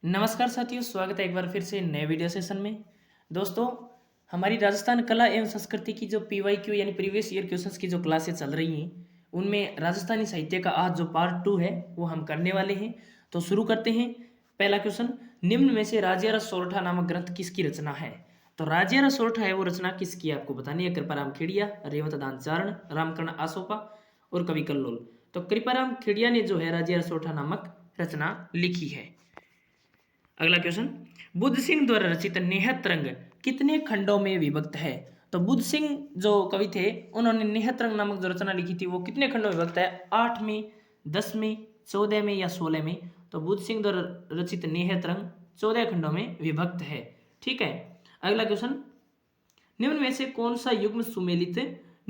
नमस्कार साथियों, स्वागत है एक बार फिर से नए वीडियो सेशन में। दोस्तों, हमारी राजस्थान कला एवं संस्कृति की जो PYQ यानी प्रीवियस ईयर क्वेश्चंस की जो क्लासेस चल रही हैं, उनमें राजस्थानी साहित्य का आज जो पार्ट 2 है वो हम करने वाले हैं। तो शुरू करते हैं। पहला क्वेश्चन, निम्न में से राजिया रस सोरठा नामक ग्रंथ किसकी रचना है? तो राजिया रस सोरठा है वो रचना किसकी है आपको बतानी है। कृपाराम खेड़िया, रेवत दानचारण, रामकर्ण आसोपा और कवि कल्लोल। तो कृपाराम खेड़िया ने जो है राजिया रस सोरठा नामक रचना लिखी है। अगला क्वेश्चन, बुद्ध सिंह द्वारा रचित नेहतरंग कितने खंडों में विभक्त है? तो बुद्ध सिंह जो कवि थे उन्होंने नेहतरंग नामक जो रचना लिखी थी वो कितने खंडों में विभक्त है? 8 में, 10 में, 14 में या 16 में? तो बुद्ध सिंह द्वारा रचित नेहतरंग 14 खंडों में विभक्त है। ठीक है। अगला क्वेश्चन, निम्न में से कौन सा युग्म सुमेलित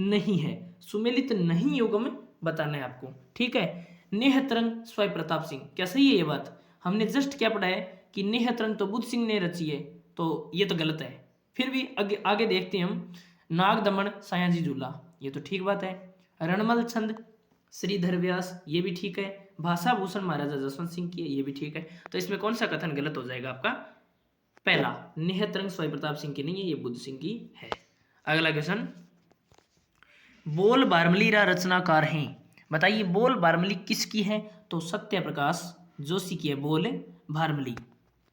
नहीं है? सुमेलित नहीं युग्म बताना है आपको। ठीक है। नेहतरंग स्वयं प्रताप सिंह, क्या सही है ये बात? हमने जस्ट क्या पढ़ा है कि नेहतरंग तो बुद्ध सिंह ने रची है, तो ये तो गलत है। फिर भी आगे आगे देखते हैं हम। नाग दमन सयाजी झूला, ये तो ठीक बात है। रणमल छंद श्रीधर व्यास, ये भी ठीक है। भाषा भूषण महाराजा जसवंत सिंह की है, ये भी ठीक है। तो इसमें कौन सा कथन गलत हो जाएगा आपका? पहला, नेहतरंग स्वयं प्रताप सिंह की नहीं है, ये बुद्ध सिंह की है। अगला क्वेश्चन, बोल बारमली रा रचनाकार हैं, बताइए बोल बारमली किसकी है? तो सत्य प्रकाश जोशी की है बोल बारमली।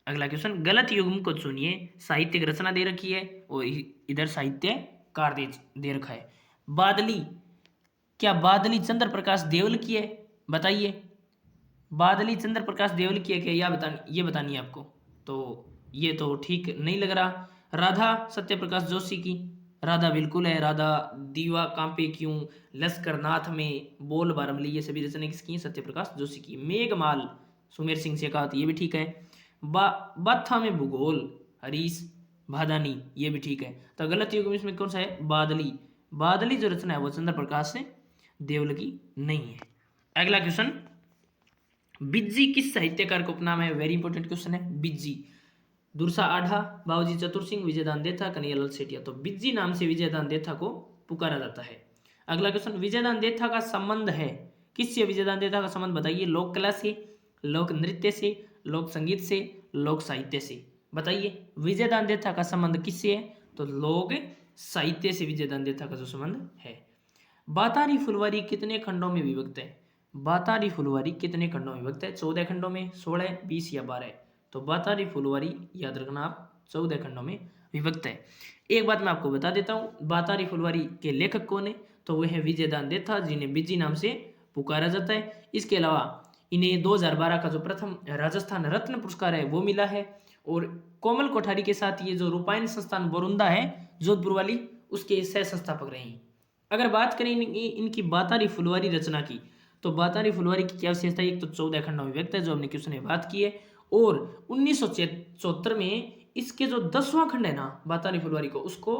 अगला क्वेश्चन, गलत युग्म को चुनिए। साहित्यिक रचना दे रखी है और इधर साहित्यकार दे रखा है। बादली, क्या बादली चंद्र प्रकाश देवल की है? बताइए, बादली चंद्र प्रकाश देवल की है क्या? ये बतानी है आपको। तो ये तो ठीक नहीं लग रहा। राधा सत्य प्रकाश जोशी की, राधा बिल्कुल है। राधा, दीवा कांपे क्यों, लश्कर नाथ में, बोल बारमली, ये सभी रचना किसकी हैं? सत्य प्रकाश जोशी की। मेघमाल सुमेर सिंह शेखावत, ये भी ठीक है। बाथा में भूगोल हरीश भादानी, ये भी ठीक है। तो गलत युग में इसमें कौन सा है? बादली। बादली जो रचना है वो चंद्र प्रकाश से देवल की नहीं है। अगला क्वेश्चन, बिज्जी किस साहित्यकार का उपनाम है? वेरी इंपॉर्टेंट क्वेश्चन है। बिज्जी, दुर्सा आढ़ा, बाबूजी चतुर सिंह, विजयदान देथा, कन्हैयालाल सेठिया। तो बिज्जी नाम से विजयदान देथा को पुकारा जाता है। अगला क्वेश्चन, विजयदान देथा का संबंध है किससे? विजयदान देथा का संबंध बताइए। लोक कला से, लोक नृत्य से, लोक संगीत से, लोक साहित्य से? बताइए, विजयदान देथा का संबंध किससे है? तो लोक साहित्य से विजयदान देथा का जो संबंध है। बातारी फुलवारी कितने खंडों में विभक्त है? बातारी फुलवारी कितने खंडों में विभक्त है? 14 खंडों में, 16, 20 या 12? तो बातारी फुलवारी याद रखना आप 14 खंडों में विभक्त है। एक बात मैं आपको बता देता हूँ, बातारी फुलवारी के लेखक कौन है? तो वह है विजयदान देथा, जिन्हें बिज्जी नाम से पुकारा जाता है। इसके अलावा इन्हें 2012 का जो प्रथम राजस्थान रत्न पुरस्कार है वो मिला है। और कोमल कोठारी के साथ ये जो रूपायन संस्थान बोरुंदा है जोधपुर वाली, उसके सह संस्थापक रहे हैं। अगर बात करें इनकी बातारी फुलवारी रचना की, तो बातारी फुलवारी की क्या विशेषता है? एक तो 14 खंडों में व्यक्त है जो हमने क्वेश्चन में बात की है, और 1974 में इसके जो 10वां खंड है ना बातारी फुलवारी को, उसको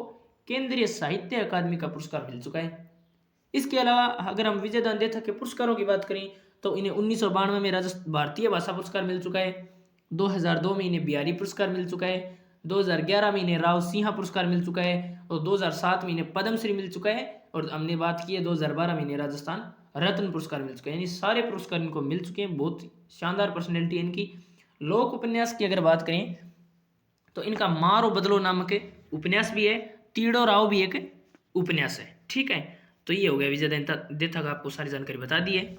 केंद्रीय साहित्य अकादमी का पुरस्कार मिल चुका है। इसके अलावा अगर हम विजयदान देथा के पुरस्कारों की बात करें तो इन्हें 1992 में भारतीय भाषा पुरस्कार मिल चुका है। 2002 में इन्हें बिहारी पुरस्कार मिल चुका है। 2011 में इन्हें राव सिंहा पुरस्कार मिल चुका है। और 2007 में इन्हें पद्मश्री मिल चुका है। और हमने बात की है 2012 में इन्हें राजस्थान रत्न पुरस्कार मिल चुका है। यानी सारे पुरस्कार इनको मिल चुके हैं। बहुत शानदार पर्सनैलिटी है इनकी। लोक उपन्यास की अगर बात करें तो इनका मारो बदलो नामक उपन्यास भी है। तीड़ो राव भी एक उपन्यास है। ठीक है। तो ये हो गया विजयदान देथा का, आपको सारी जानकारी बता दी है।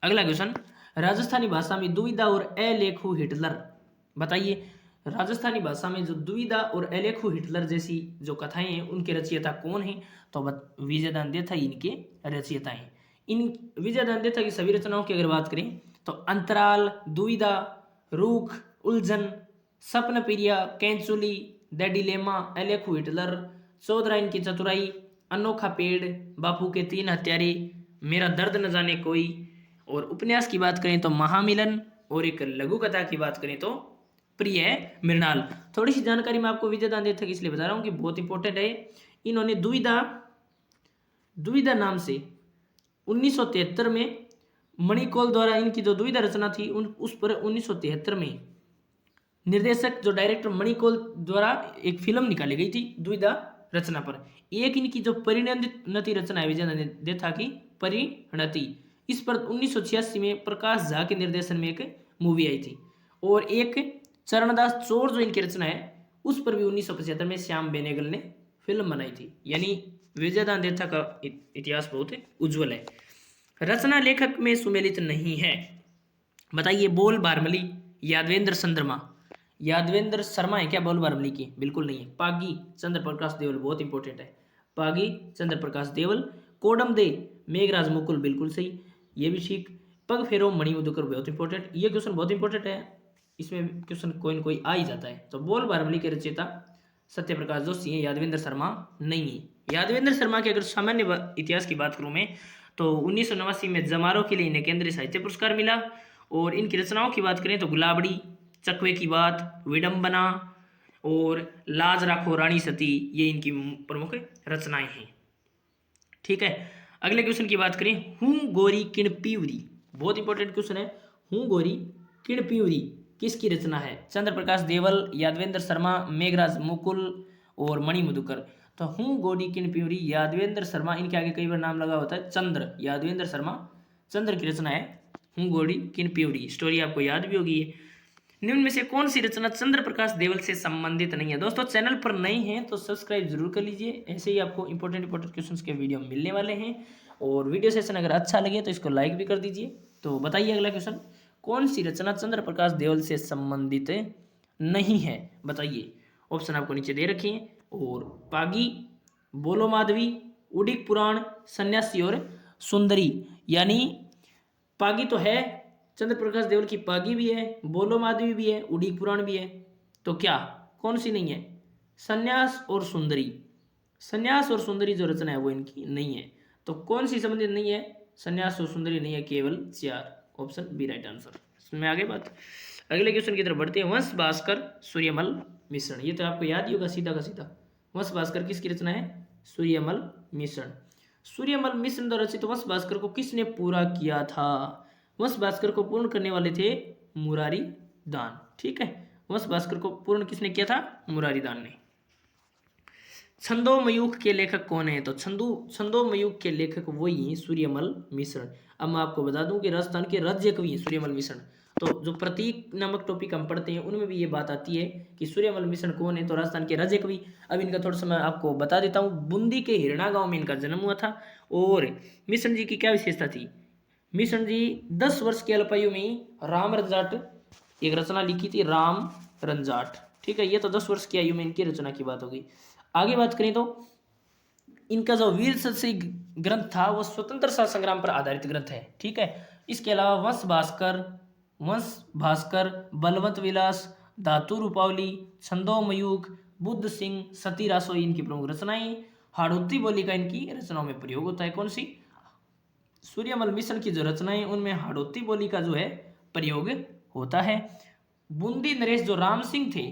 अगला क्वेश्चन, राजस्थानी भाषा में दुविधा और अलेखु हिटलर, बताइए राजस्थानी भाषा में जो दुविधा और अलेखु हिटलर जैसी जो कथाएं हैं उनके रचयिता कौन हैं? तो विजयदान देथा इनके रचयिता हैं। इन विजयदान देथा की सभी रचनाओं की अगर बात करें तो अंतराल, दुविधा, रूख, उलझन, सपन पिरिया, कैंचुली, द डिलेमा, अलेखु हिटलर, चौधराइन की चतुराई, अनोखा पेड़, बापू के 3 हत्यारे, मेरा दर्द न जाने कोई। और उपन्यास की बात करें तो महामिलन, और एक लघु कथा की बात करें तो प्रिय मृणाल। थोड़ी सी जानकारी मैं आपको विजयदान देथा की इसलिए बता रहा हूँ कि बहुत इंपॉर्टेंट है। इन्होंने दुविधा दुविधा नाम से 1973 में मणिकौल द्वारा इनकी जो दुविधा रचना थी उस पर 1973 में निर्देशक जो डायरेक्टर मणिकौल द्वारा एक फिल्म निकाली गई थी दुविधा रचना पर। एक इनकी जो परिणति रचना है विजयदान देथा की परिणति, इस पर 1986 में प्रकाश झा के निर्देशन में एक मूवी आई थी। और एक चरणदास चोर जो इनकी रचना है उस पर भी 1975 में श्याम बेनेगल ने फिल्म बनाई थी। यानी विजयदान देवता का इतिहास बहुत उज्जवल है। रचना लेखक में सुमेलित नहीं है। बताइए बोल बारमली, यादवेंद्र चंद्रमा, यादवेंद्र शर्मा है क्या बोल बारमली की? बिल्कुल नहीं है। पागी चंद्र प्रकाश देवल, बहुत इंपॉर्टेंट है। पागी चंद्र प्रकाश देवल। कोडम दे मेघराज मुकुल, बिल्कुल सही, ये भी ठीक। पग फेरो मणि मधुकर, बहुत इंपॉर्टेंट, ये क्वेश्चन बहुत इंपॉर्टेंट है, इसमें क्वेश्चन कोई न कोई आ ही जाता है। तो बोल बारमली के रचयिता सत्य प्रकाश जोशी है, यादवेंद्र शर्मा नहीं है। यादवेंद्र शर्मा के अगर सामान्य इतिहास की बात करूं मैं तो 1989 में जमारो के लिए इन्हें केंद्रीय साहित्य पुरस्कार मिला। और इनकी रचनाओं की बात करें तो गुलाबड़ी, चकवे की बात, विडंबना और लाज राखो रानी सती, ये इनकी प्रमुख रचनाएं हैं। ठीक है, अगले क्वेश्चन की बात करें, हूँ गोरी किण पीवरी, बहुत इंपॉर्टेंट क्वेश्चन है। हूँ गोरी किण पीवरी किसकी रचना है? चंद्र प्रकाश देवल, यादवेंद्र शर्मा, मेघराज मुकुल और मणि मधुकर। तो हूँ गोरी किण पीवरी यादवेंद्र शर्मा, इनके आगे कई बार नाम लगा होता है चंद्र, यादवेंद्र शर्मा चंद्र की रचना है हूँ गोरी किण पीवरी। स्टोरी आपको याद भी होगी। निम्न में से कौन सी रचना चंद्र प्रकाश देवल से संबंधित नहीं है? दोस्तों चैनल पर नए हैं तो सब्सक्राइब जरूर कर लीजिए, ऐसे ही आपको इंपॉर्टेंट क्वेश्चंस के वीडियो मिलने वाले हैं। और वीडियो सेशन अगर अच्छा लगे तो इसको लाइक भी कर दीजिए। तो बताइए अगला क्वेश्चन, कौन सी रचना चंद्र प्रकाश देवल से संबंधित नहीं है? बताइए, ऑप्शन आपको नीचे दे रखे हैं। और पागी, बोलो माधवी, उडिक पुराण, सन्यासी और सुंदरी। यानी पागी तो है, चंद्र प्रकाश देवल की पागी भी है, बोलो माधवी भी है, उड़ीक पुराण भी है, तो क्या कौन सी नहीं है? सन्यास और सुंदरी। सन्यास और सुंदरी जो रचना है वो इनकी नहीं है। तो कौन सी संबंधित नहीं है? सन्यास और सुंदरी नहीं है, केवल 4, ऑप्शन बी राइट आंसर। इसमें आगे बात, अगले क्वेश्चन की तरफ बढ़ते हैं। वंश भास्कर सूर्यमल मिश्रण, ये तो आपको याद ही होगा सीधा का सीधा। वंश भास्कर किसकी रचना है? सूर्यमल मिश्रण। सूर्यमल मिश्रण द्वारा रचित वंश भास्कर को किसने पूरा किया था? वंश भास्कर को पूर्ण करने वाले थे मुरारी दान। ठीक है, वंश भास्कर को पूर्ण किसने किया था? मुरारी दान ने। छंदोमयूख के लेखक कौन है? तो छंदोमयूख के लेखक वही सूर्यमल मिश्रण। अब मैं आपको बता दूं कि राजस्थान के राज्य कवि है सूर्यमल मिश्रण। तो जो प्रतीक नामक टॉपिक हम पढ़ते हैं उनमें भी ये बात आती है कि सूर्यमल मिश्रण कौन है, तो राजस्थान के राज्य कवि। अब इनका थोड़ा सा मैं आपको बता देता हूँ। बूंदी के हिरणा गांव में इनका जन्म हुआ था। और मिश्रण जी की क्या विशेषता थी? मिश्रण जी 10 वर्ष की अल्पायु में राम रंजाट एक रचना लिखी थी, राम रंजाट। ठीक है, ये तो 10 वर्ष की आयु में इनकी रचना की बात होगी। आगे बात करें तो इनका जो वीर सदस्य ग्रंथ था वो स्वतंत्रता संग्राम पर आधारित ग्रंथ है। ठीक है, इसके अलावा वंश भास्कर, बलवंत विलास, धातु रूपावली, छंदोमयूख, बुद्ध सिंह, सती रासोई इनकी प्रमुख रचनाएं। हाड़ौती बोली का इनकी रचनाओं में प्रयोग होता है। कौन सी? सूर्यमल मिश्रण की जो रचनाएं उनमें हाड़ौती बोली का जो है प्रयोग होता है। बूंदी नरेश जो राम सिंह थे,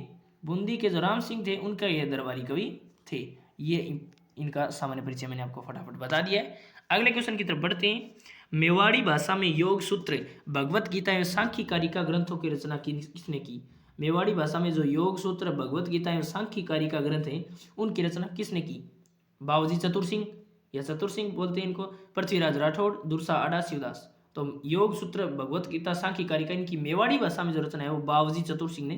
बूंदी के जो राम सिंह थे उनका ये दरबारी कवि थे। ये इनका सामान्य परिचय मैंने आपको फटाफट बता दिया है। अगले क्वेश्चन की तरफ बढ़ते हैं। मेवाड़ी भाषा में योग सूत्र, भगवत गीता एवं सांख्य कारिका ग्रंथों की रचना किसने की? मेवाड़ी भाषा में जो योग सूत्र, भगवत गीता एवं सांख्य कारिका ग्रंथ है उनकी रचना किसने की? बाबूजी चतुर सिंह, या चतुर सिंह बोलते हैं इनको, पृथ्वीराज राठौड़, दुर्सा आडा, शिवदास। तो योग सूत्र, भगवत गीता, सांख्य कारिका इनकी मेवाड़ी भाषा में जो रचना है वो बाबूजी चतुर सिंह ने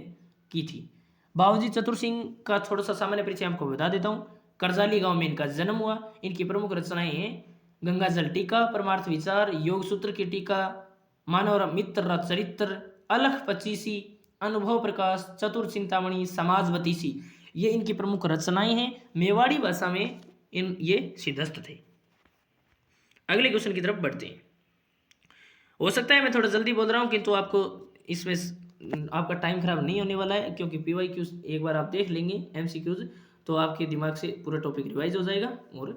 की थी। बाबूजी चतुर सिंह का थोड़ा सा सामान्य परिचय आपको बता देता हूँ। करजाली गांव में इनका जन्म हुआ। इनकी प्रमुख रचनाएं हैं गंगा जल टीका, परमार्थ विचार, योग सूत्र की टीका, मानव मित्र चरित्र, अलख पचीसी, अनुभव प्रकाश, चतुर चिंतामणि, समाजवती सी, ये इनकी प्रमुख रचनाएं हैं। मेवाड़ी भाषा में ये सिद्धस्थ थे। अगले क्वेश्चन की तरफ बढ़ते हैं। हो सकता है मैं थोड़ा जल्दी बोल रहा हूं किंतु आपको इसमें आपका टाइम खराब नहीं होने वाला है, क्योंकि PYQs एक बार आप देख लेंगे MCQs तो आपके दिमाग से पूरा टॉपिक रिवाइज हो जाएगा और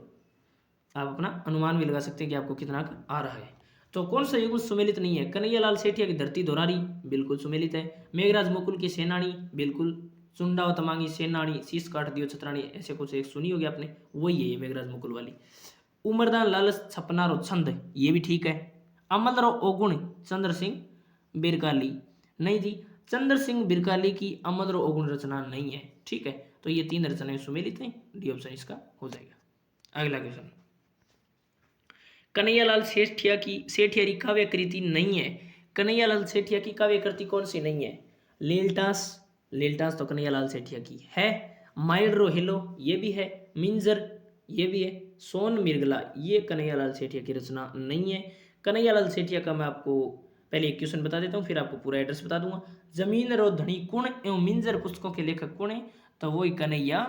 आप अपना अनुमान भी लगा सकते हैं कि आपको कितना आ रहा है। तो कौन सा युग सुमेलित नहीं है? कन्हैयालाल सेठिया की धरती दोरारी, बिल्कुल सुमेलित है। मेघराज मुकुल की सेनानी, बिल्कुल। चुंडाव तमांगी सेनानी, शीश काट दियो छतरानी, ऐसे कुछ एक सुनी होगी आपने, वही है ये मेघराज मुकुल वाली। उमरदान लालच छपनारो छंद, ये भी ठीक है। अमलराव ओगुण चंद्र सिंह बिरकाली, नहीं जी, चंद्र सिंह बिरकाली की अमलराव ओगुण रचना नहीं है। ठीक है, तो ये 3 रचनाएं सुमेलित हैं, डी ऑप्शन इसका हो जाएगा। अगला क्वेश्चन, कन्हैयालाल सेठिया की सेठियारी काव्य कृति नहीं है। कन्हैयालाल सेठिया की काव्य कृति कौन सी नहीं है? लीलटास, लीलटास तो कन्हैयालाल सेठिया की है। माइल्ड रोहिलो ये भी है। मिंजर ये भी है। सोन मिर्गला ये कन्हैयालाल सेठिया की रचना नहीं है। कन्हैयालाल सेठिया का मैं आपको पहले एक क्वेश्चन बता देता हूँ, फिर आपको पूरा एड्रेस बता दूंगा। जमीन रो धनी कुण एवं मिंजर पुस्तकों के लेखक कौन है? तो वही कन्हैया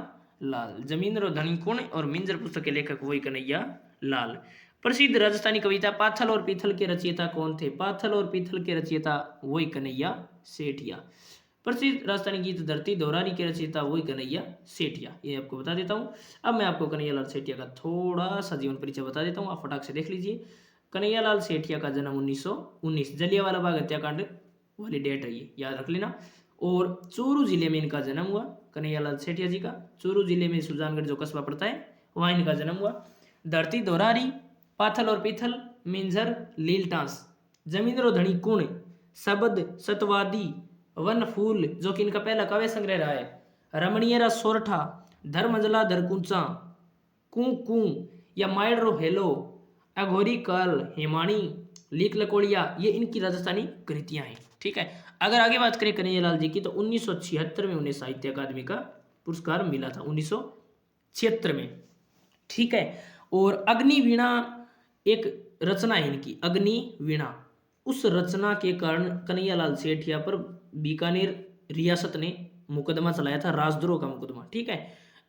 लाल। जमीन रो धनी कुण और मिंजर पुस्तक के लेखक वही कन्हैया लाल। प्रसिद्ध राजस्थानी कविता पाथल और पीथल के रचयिता कौन थे? पाथल और पीथल के रचयिता वही कन्हैया सेठिया। प्रसिद्ध राजस्थानी गीत धरती दोहरारी के रचयिता वही कन्हैया सेठिया। ये आपको बता देता हूँ। अब मैं आपको कन्हैयालाल सेठिया का थोड़ा सा जीवन परिचय बता देता हूँ, आप फटाक से देख लीजिए। कन्हैयालाल सेठिया का जन्म 1919, जलियांवाला बाग हत्याकांड वाली डेट है ये, याद रख लेना। और चूरू जिले में इनका जन्म हुआ, कन्हैयालाल सेठिया जी का। चूरू जिले में सुजानगढ़ जो कस्बा पड़ता है वहाँ इनका जन्म हुआ। धरती दोहरारी, पाथल और पीथल, मिंजर, लीलटास, जमीन रो धनी कुण, शब्द सतवादी, वन फूल जो कि इनका पहला काव्य संग्रह रहा है, रमणीयरा सोरठा, धर्मजला धरकुंचा, कू कू या माइड्रो हेलो, अघोरी काल, हेमाणी, लीक लकोड़िया, ये इनकी राजस्थानी कृतियां हैं। ठीक है। अगर आगे बात करें कन्हैयालाल जी की तो 1976 में उन्हें साहित्य अकादमी का पुरस्कार मिला था, 1976 में। ठीक है। और अग्नि वीणा एक रचना है इनकी, अग्नि वीणा। उस रचना के कारण कन्हैयालाल सेठिया पर बीकानेर रियासत ने मुकदमा चलाया था, राजद्रोह का मुकदमा। ठीक है।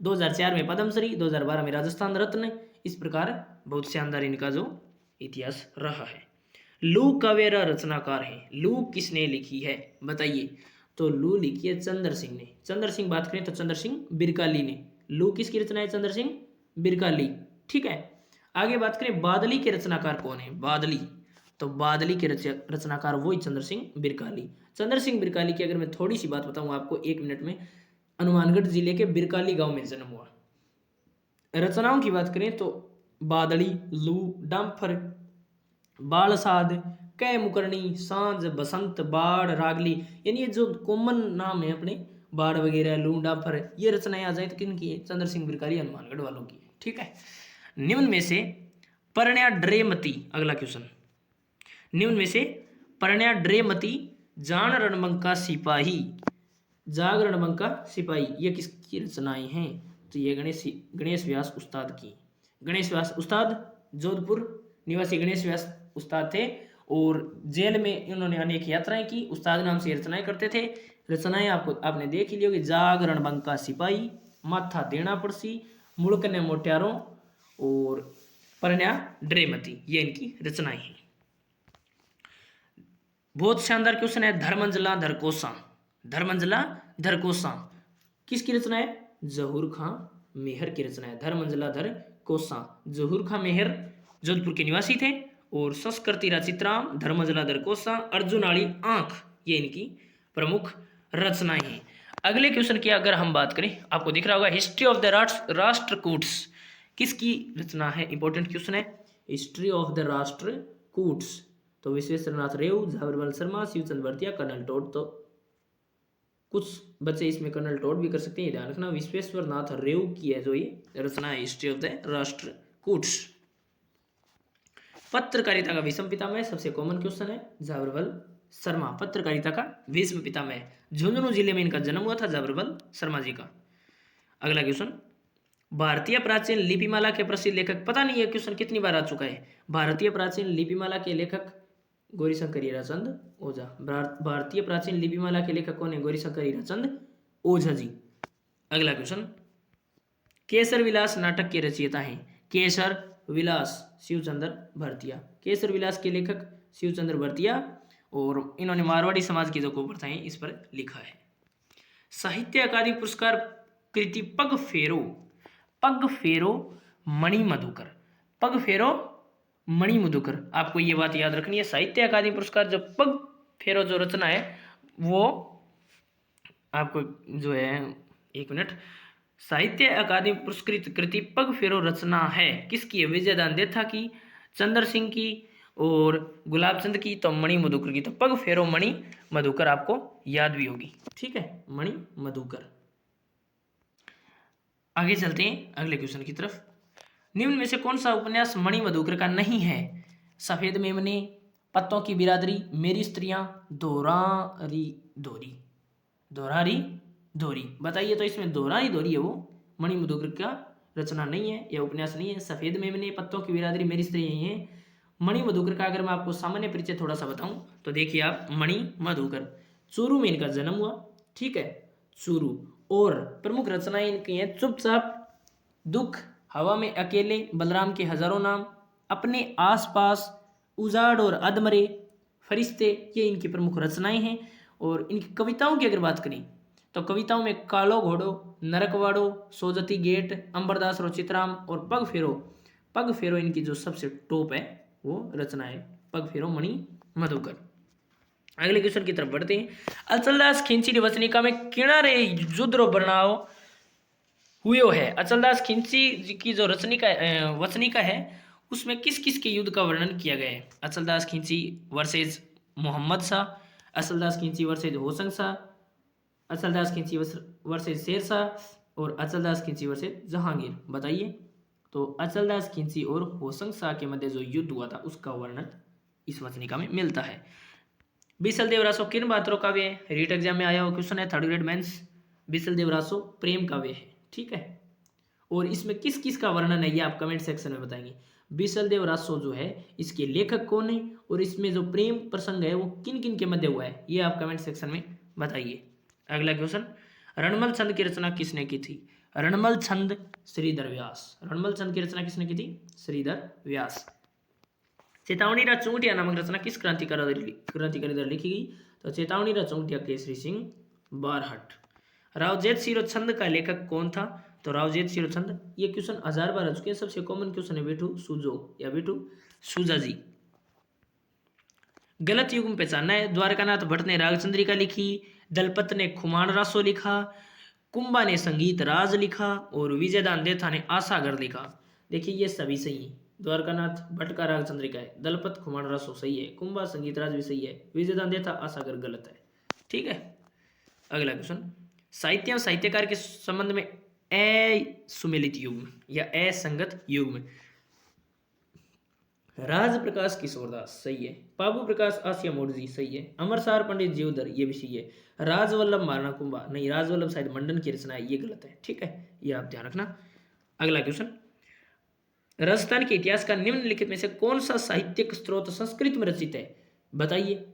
2004 में पद्मश्री, 2012 में राजस्थान रत्न। इस प्रकार बहुत शानदार इनका जो इतिहास रहा है। लू काव्य रचनाकार है। लू किसने लिखी है बताइए? तो लू लिखी है चंद्र सिंह ने। चंद्र सिंह बात करें तो चंद्र सिंह बिरकाली ने। लू किसकी रचना है? चंद्र सिंह बिरकाली। ठीक है। आगे बात करें बादली के रचनाकार कौन है? बादली, तो बादली के रचनाकार वही चंद्र सिंह बिरकाली। चंद्र सिंह बिरकाली की अगर मैं थोड़ी सी बात बताऊं आपको 1 मिनट में, हनुमानगढ़ जिले के बिरकाली गांव में जन्म हुआ। रचनाओं की बात करें तो बादली, लू, डाम्फर, बालसाद, कै मुकरणी, सांझ, बसंत, बाढ़, रागली, यानी ये जो कॉमन नाम है अपने बाढ़ वगैरह, लू, डाम्फर, ये रचनाएं आ जाए तो किन की है? चंद्र सिंह बिरकाली हनुमानगढ़ वालों की। ठीक है। निम्न में से परण्या ड्रेमती, अगला क्वेश्चन, निम्न में से परण्या ड्रेमती, जान रणबंका सिपाही, जाग रणबंका सिपाही, ये किसकी रचनाएं हैं? तो ये गणेश व्यास उस्ताद की। गणेश व्यास उस्ताद जोधपुर निवासी गणेश व्यास उस्ताद थे और जेल में इन्होंने अनेक यात्राएं की। उस्ताद नाम से रचनाएं करते थे। रचनाएं आपने देख ही ली होगी। जाग रणबंका सिपाही, माथा देना पड़सी, मुड़कने मोट्यारों और परण्या ड्रेमती, ये इनकी रचनाएं हैं। बहुत शानदार क्वेश्चन है। धर्मंजला धरकोसा, धर्मंजला धरकोसा किसकी रचना है? जहूर खां मेहर की रचना है। धर्मंजला धरकोसा, जहूर खां मेहर जोधपुर के निवासी थे और संस्कृति रचित्राम, धर्मजला धरकोसा, अर्जुन आड़ी आंख, ये इनकी प्रमुख रचनाएं हैं। अगले क्वेश्चन की अगर हम बात करें, आपको दिख रहा होगा हिस्ट्री ऑफ द राष्ट्रकूट्स, किसकी रचना है? इंपॉर्टेंट क्वेश्चन है। हिस्ट्री ऑफ द राष्ट्रकूट्स, तो विश्वेश्वरनाथ रेव, झाबरमल शर्मा, शिवचंद भरतिया, कर्नल टोड। तो कुछ बच्चे इसमें कर्नल टोड भी कर सकते हैं, ध्यान रखना। विश्वेश्वरनाथ रेव की है जो ये रचना है, हिस्ट्री ऑफ द राष्ट्रकूट्स। पत्रकारिता का विषम पितामह, सबसे कॉमन क्वेश्चन है, झाबरमल शर्मा, पत्रकारिता का विषम पितामह। झुंझुनू जिले में इनका जन्म हुआ था, झाबरमल शर्मा जी का। अगला क्वेश्चन, भारतीय प्राचीन लिपिमाला के प्रसिद्ध लेखक, पता नहीं ये क्वेश्चन कितनी बार आ चुका है। भारतीय प्राचीन लिपिमाला के लेखक गौरीशंकर हीराचंद ओझा। भारतीय प्राचीन लिपिमाला के लेखक कौन है? गौरीशंकर हीराचंद ओझा जी। अगला क्वेश्चन, केसर विलास नाटक के रचयिता हैं। केसर विलास शिवचंद्र भरतिया, केसर विलास के लेखक शिवचंद्र भरतिया, और इन्होंने मारवाड़ी समाज की जो कुप्रथाएं इस पर लिखा है। साहित्य अकादमी पुरस्कार कृति पग फेरो, पग फेरो मणि मधुकर, पग फेरो मणि मधुकर, आपको ये बात याद रखनी है। साहित्य अकादमी पुरस्कार जो पग फेरो जो रचना है वो आपको जो है, 1 मिनट, साहित्य अकादमी पुरस्कृत कृति पग फेरो रचना है किसकी है? विजयदान देथा की, चंद्र सिंह की और गुलाबचंद की, तो मणि मधुकर की। तो पग फेरो मणि मधुकर आपको याद भी होगी। ठीक है, मणि मधुकर। आगे चलते हैं अगले क्वेश्चन की तरफ। निम्न में से कौन सा उपन्यास मणि मधुकर का नहीं है? सफेद मेमने, पत्तों की बिरादरी, मेरी स्त्रियां, दोरारी धोरी। बताइए तो इसमें दोहरा ही धोरी है वो, मणि मधुकर का रचना नहीं है, यह उपन्यास नहीं है। सफेद मेमने, पत्तों की बिरादरी, मेरी स्त्री यही है। मणि मधुकर का अगर मैं आपको सामान्य परिचय थोड़ा सा बताऊं तो देखिए आप, मणि मधुकर, चूरू में इनका जन्म हुआ, ठीक है, चूरू। और प्रमुख रचनाएं इनकी हैं चुपचाप, दुख, हवा में अकेले, बलराम के हजारों नाम, अपने आसपास, उजाड़ और अधमरे, फरिश्ते, ये इनकी प्रमुख रचनाएं हैं। और इनकी कविताओं की अगर बात करें तो कविताओं में कालो घोड़ो, नरकवाड़ो, सोजती गेट, अंबरदास रो चितराम और पग फेरो, पग फेरो इनकी जो सबसे टॉप है वो रचना है, पग फेरो मणि मधुकर। अगले क्वेश्चन की तरफ बढ़ते हैं। अचलदास खिंची री वचनिका में किणारे युद्ध रो वर्णाओ हुए है। अचलदास खिंची जी की जो वचनिका है उसमें किस किस के युद्ध का वर्णन किया गया है? अचलदास खिंची वर्सेज मोहम्मद शाह, अचलदास खिंची वर्सेज होशंग शाह, अचलदास खिंची वर्सेज शेर शाह और अचलदास खिंची वर्सेज जहांगीर। बताइए तो अचलदास खिंची और होशंग शाह के मध्य जो युद्ध हुआ था उसका वर्णन इस वचनिका में मिलता है। बीसल देव रासो किन बातरों काव्य है? रीट एग्जाम में आया हुआ क्वेश्चन है, थर्ड ग्रेड मेंस। बीसल देव रासो प्रेम काव्य है, ठीक है। और इसमें किस किस का वर्णन है ये आप कमेंट सेक्शन में बताएंगे। बीसल देव रासो जो है इसके लेखक कौन है और इसमें जो प्रेम प्रसंग है वो किन किन के मध्य हुआ है ये आप कमेंट सेक्शन में बताइए। अगला क्वेश्चन, रणमल छंद की रचना किसने की थी? रणमल छंद श्रीधर व्यास। रणमल छंद की रचना किसने की थी? श्रीधर व्यास। चेतावनी रा चूंटिया नामक रचना किस क्रांतिकारी द्वारा लिखी गई? तो चेतावनी रा चूंटिया केसरी सिंह बारहट। रावजेत सिरो छंद का लेखक कौन था? तो रावजेत सिरो छंद, ये क्वेश्चन 1000 बार आ चुके हैं, सबसे कॉमन क्वेश्चन है बेटू सूजो या बेटू सूजा जी। गलत युग में पहचानना है। द्वारकानाथ भट्ट ने रागचंद्रिका लिखी, दलपत ने खुमान रासो लिखा, कुंभा ने संगीत राज लिखा और विजयदान देथा ने आशागर लिखा। देखिए ये सभी सही है। द्वारकानाथ भट्ट का रागचंद्रिका है, दलपत खुमान रासो सही है, कुंभा संगीत राज भी सही है, विजयदान देथा आशागर गलत है, ठीक है। अगला क्वेश्चन, साहित्य और साहित्यकार के संबंध में असुमेलित युग्म या असंगत युग्म। राज प्रकाश किशोरदास सही है, बाबू प्रकाश आसिया मोड़जी सही है, अमरसार पंडित जीवधर ये भी सही है, राजवल्लभ महाराणा कुंभा नहीं, राजवल्लभ शायद मंडन की रचना है, ये गलत है, ठीक है, ये आप ध्यान रखना। अगला क्वेश्चन, राजस्थान के इतिहास का निम्नलिखित में से कौन सा साहित्यिक स्रोत संस्कृत में रचित है? बताइए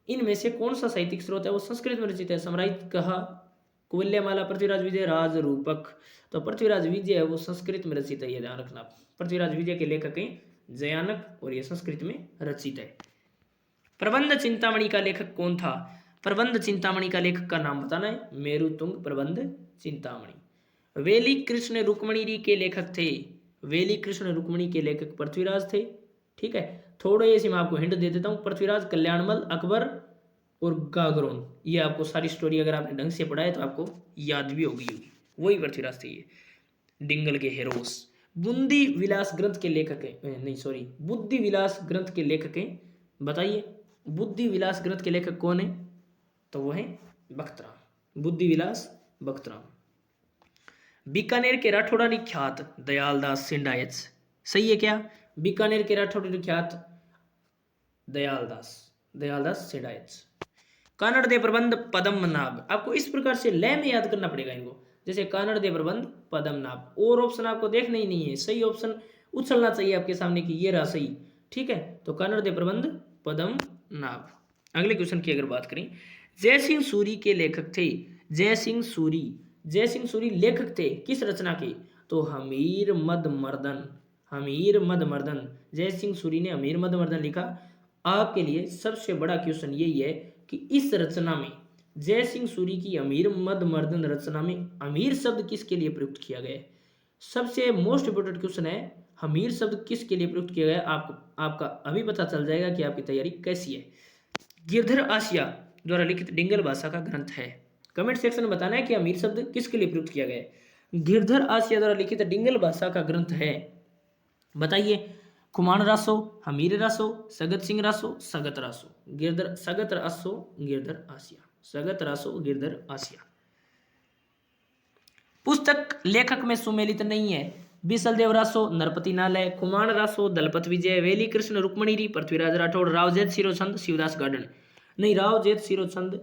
इनमें से कौन सा साहित्यिक स्रोत है वो संस्कृत में रचित है? समराहित कहा, कुवल्यमाला, पृथ्वीराज विजय, राज रूपक। तो पृथ्वीराज विजय है वो संस्कृत में रचित है, ये ध्यान रखना। पृथ्वीराज विजय के लेखक हैं जयानक और ये संस्कृत में रचित है। प्रबंध चिंतामणि का लेखक कौन था? प्रबंध चिंतामणि का लेखक का नाम बताना है, मेरुतुंग प्रबंध चिंतामणि। वेली कृष्ण रुक्मणी के लेखक थे, वेली कृष्ण रुक्मणी के लेखक पृथ्वीराज थे, ठीक है। थोड़े से मैं आपको हिंट दे देता हूँ, पृथ्वीराज, कल्याणमल, अकबर और गागरोन, ये आपको सारी स्टोरी अगर आपने ढंग से पढ़ा है तो आपको याद भी होगी, वही पृथ्वीराज थे ये, डिंगल के हेरोस। बुद्धि विलास ग्रंथ के लेखक हैं, नहीं सॉरी, बुद्धि विलास ग्रंथ के लेखक हैं। बताइए बुद्धि विलास ग्रंथ के लेखक कौन है? तो वो है बख्तराम, बुद्धि विलास बख्तराम। बीकानेर के राठौड़ा ख्यात दयालदास सिंडायत सही है क्या? बीकानेर के राठौड़ा ख्यात दयालदास सिंडायत। कानड़ दे प्रबंध पद्मनाभ, आपको इस प्रकार से लय में याद करना पड़ेगा इनको, जैसे कानड़ दे प्रबंध पद्मनाभ। और ऑप्शन आपको देखना ही नहीं है, सही ऑप्शन उछलना चाहिए आपके सामने की ये रहा सही, ठीक है। तो कानड़ दे प्रबंध पद्मनाभ। अगले क्वेश्चन की अगर बात करें, जय सिंह सूरी के लेखक थे, जय सिंह सूरी लेखक थे किस रचना के? तो हमीर मद मर्दन। जय सिंह सूरी ने हमीर मद मर्दन लिखा। आपके लिए सबसे बड़ा क्वेश्चन यही है कि इस रचना में, जय सिंह सूरी की अमीर मद मर्दन रचना में अमीर शब्द किसके लिए प्रयुक्त किया गया है? सबसे मोस्ट इंपोर्टेंट क्वेश्चन है, अमीर शब्द किसके लिए प्रयुक्त किया गया है? आपका अभी पता चल जाएगा कि आपकी तैयारी कैसी है। गिरधर आसिया द्वारा लिखित डिंगल भाषा का ग्रंथ है। कमेंट सेक्शन में बताना है कि अमीर शब्द किसके लिए प्रयुक्त किया गया है। गिरधर आसिया द्वारा लिखित डिंगल भाषा का ग्रंथ है, बताइए। खुमान रासो, हमीर रासो, सगत सिंह रासो, सगत रासो। सगत रासो गिरधर आसिया, सगत रासो गिरधर आसिया। पुस्तक लेखक में सुमेलित नहीं है। बीसल देव रासो, नरपति नालय, खुमान रासो, दलपत विजय, वेली कृष्ण रुक्मणी, पृथ्वीराज राठौड़, रावजेत सिरोचंद, शिवदास गार्डन। नहीं, रावजेत सिरोचंद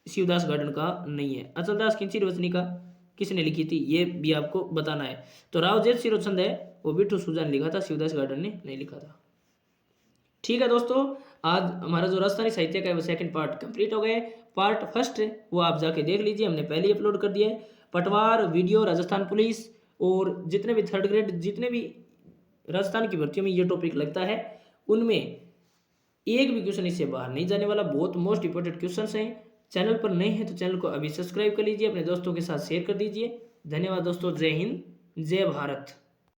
शिवदास गार्डन का नहीं है। अचलदास की चिरवचनी का किसने लिखी थी, ये भी आपको बताना है। तो राव जेठ शिरोचंद है वो बिट्ठू सूजा ने लिखा था, शिवदास गार्डन ने नहीं लिखा था। ठीक है दोस्तों, आज हमारा जो राजस्थानी साहित्य का है वो सेकंड पार्ट कंप्लीट हो गया है। पार्ट फर्स्ट है वो आप जाके देख लीजिए, हमने पहले ही अपलोड कर दिया है। पटवार, वीडियो, राजस्थान पुलिस और जितने भी थर्ड ग्रेड जितने भी राजस्थान की भर्तियों में ये टॉपिक लगता है उनमें एक भी क्वेश्चन इससे बाहर नहीं जाने वाला। बहुत मोस्ट इंपॉर्टेंट क्वेश्चन हैं। चैनल पर नए हैं तो चैनल को अभी सब्सक्राइब कर लीजिए, अपने दोस्तों के साथ शेयर कर दीजिए। धन्यवाद दोस्तों, जय हिंद, जय भारत।